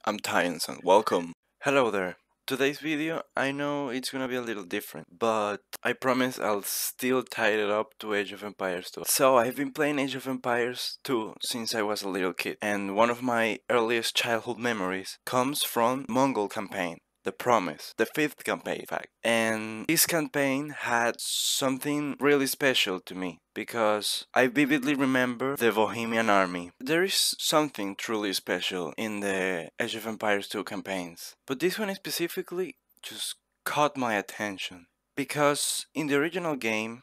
I'm Tyson, welcome. Hello there. Today's video, I know it's gonna be a little different, but I promise I'll still tie it up to Age of Empires 2. So I've been playing Age of Empires 2 since I was a little kid, and one of my earliest childhood memories comes from Mongol campaign. The Promise, the fifth campaign, in fact. And this campaign had something really special to me because I vividly remember the Bohemian army. There is something truly special in the Age of Empires 2 campaigns, but this one specifically just caught my attention because in the original game,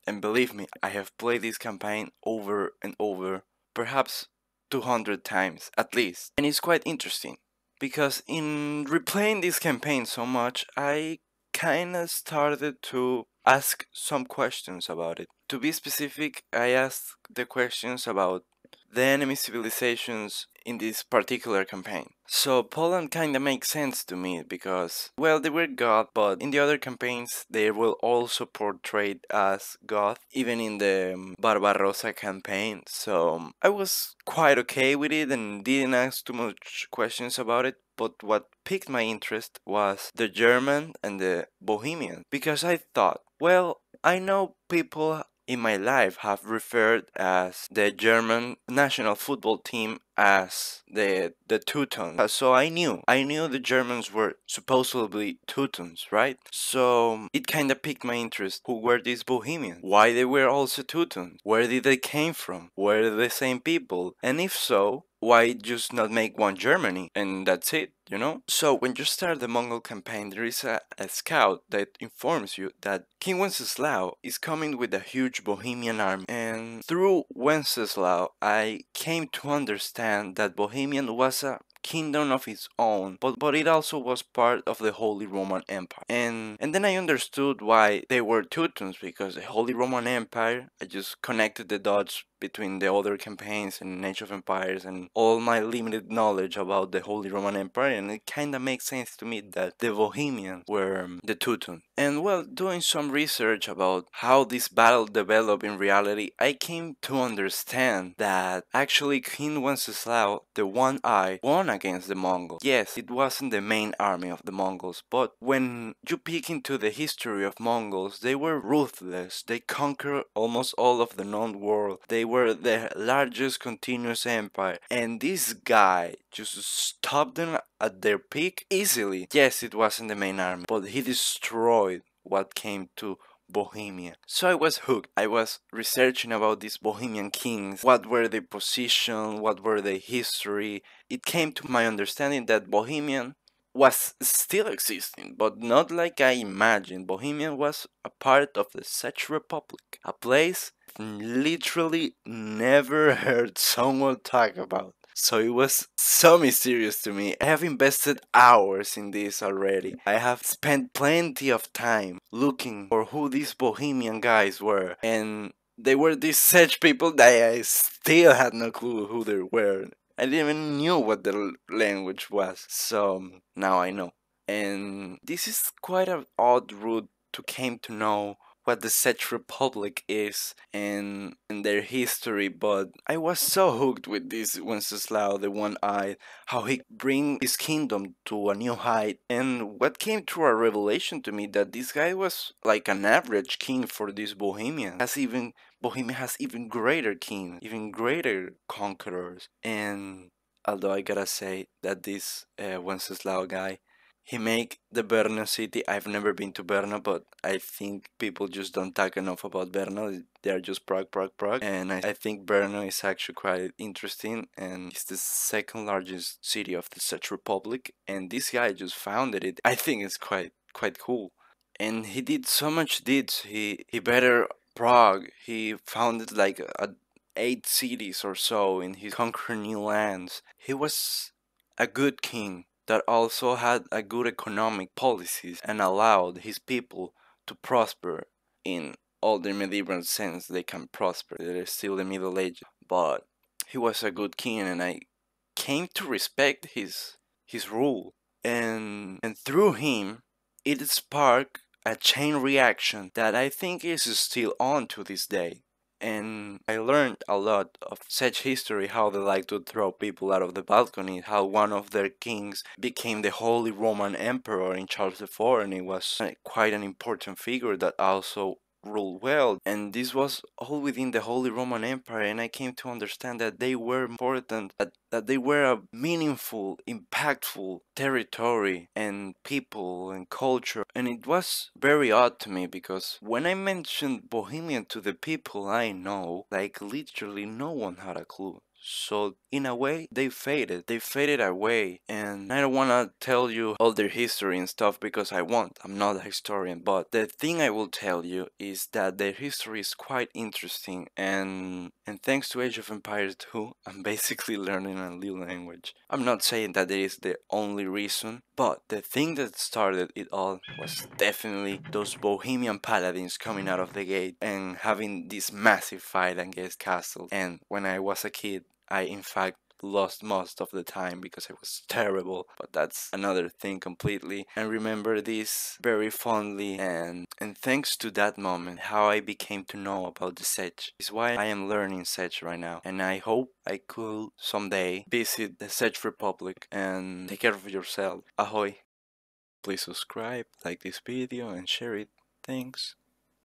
and believe me, I have played this campaign over and over, perhaps 200 times at least, and it's quite interesting because in replaying this campaign so much, I kinda started to ask some questions about it. To be specific, I asked the questions about the enemy civilizations in this particular campaign. So Poland kinda makes sense to me because, well, they were God, but in the other campaigns they were also portrayed as God, even in the Barbarossa campaign. So I was quite okay with it and didn't ask too much questions about it. But what piqued my interest was the German and the Bohemian, because I thought, well, I know people in my life have referred as the German national football team as the Teutons. So I knew the Germans were supposedly Teutons, right? So it kind of piqued my interest. Who were these Bohemians? Why they were also Teutons? Where did they came from? Were they the same people? And if so, why just not make one Germany and that's it, you know? So when you start the Mongol campaign, there is a scout that informs you that King Wenceslao is coming with a huge Bohemian army. And through Wenceslao, I came to understand that Bohemian was a kingdom of its own, but it also was part of the Holy Roman Empire. And then I understood why they were Teutons, because the Holy Roman Empire, I just connected the dots between the other campaigns and Age of Empires and all my limited knowledge about the Holy Roman Empire, and it kinda makes sense to me that the Bohemians were the Teutons. And well, doing some research about how this battle developed in reality, I came to understand that actually King Wenceslao, the One Eye, won against the Mongols. Yes, it wasn't the main army of the Mongols, but when you peek into the history of Mongols, they were ruthless. They conquered almost all of the known world. They were the largest continuous empire, and this guy just stopped them at their peak easily. Yes, it wasn't the main army, but he destroyed what came to Bohemia. So I was hooked. I was researching about these Bohemian kings. What were their position? What were their history? It came to my understanding that Bohemian was still existing, but not like I imagined. Bohemia was a part of the Czech Republic, a place literally never heard someone talk about. So it was so mysterious to me. I have invested hours in this already. I have spent plenty of time looking for who these Bohemian guys were, and they were these such people that I still had no clue who they were. I didn't even knew what the language was, so now I know. And this is quite an odd route to came to know what the Czech Republic is and their history, but I was so hooked with this Wenceslao, the One-Eyed, how he bring his kingdom to a new height, and what came through a revelation to me that this guy was like an average king for this Bohemian. Bohemia has even greater king, even greater conquerors, and although I gotta say that this Wenceslao guy, he make the Brno city. I've never been to Brno, but I think people just don't talk enough about Brno. They are just Prague, Prague, Prague. And I think Brno is actually quite interesting, and it's the second largest city of the Czech Republic. And this guy just founded it. I think it's quite cool. And he did so much deeds. He bettered Prague. He founded like 8 cities or so, and he conquered new lands. He was a good king that also had a good economic policies and allowed his people to prosper in all the medieval sense they can prosper. They're still the Middle Ages, but he was a good king, and I came to respect his rule, and through him it sparked a chain reaction that I think is still on to this day. and I learned a lot of such history, how they like to throw people out of the balcony, how one of their kings became the Holy Roman Emperor in Charles IV, and it was quite an important figure that also ruled well. And this was all within the Holy Roman Empire, and I came to understand that they were important, that they were a meaningful, impactful territory and people and culture. And it was very odd to me because when I mentioned Bohemian to the people I know, like literally no one had a clue. So in a way, they faded away, and I don't want to tell you all their history and stuff because I won't. I'm not a historian, but the thing I will tell you is that their history is quite interesting, and thanks to Age of Empires 2, I'm basically learning a new language. I'm not saying that it is the only reason, but the thing that started it all was definitely those Bohemian paladins coming out of the gate and having this massive fight against castles. And when I was a kid, I in fact lost most of the time because I was terrible, but that's another thing completely. And remember this very fondly, and thanks to that moment, how I became to know about the Czech is why I am learning Czech right now, and I hope I could someday visit the Czech Republic. And take care of yourself. Ahoy! Please subscribe, like this video, and share it. Thanks.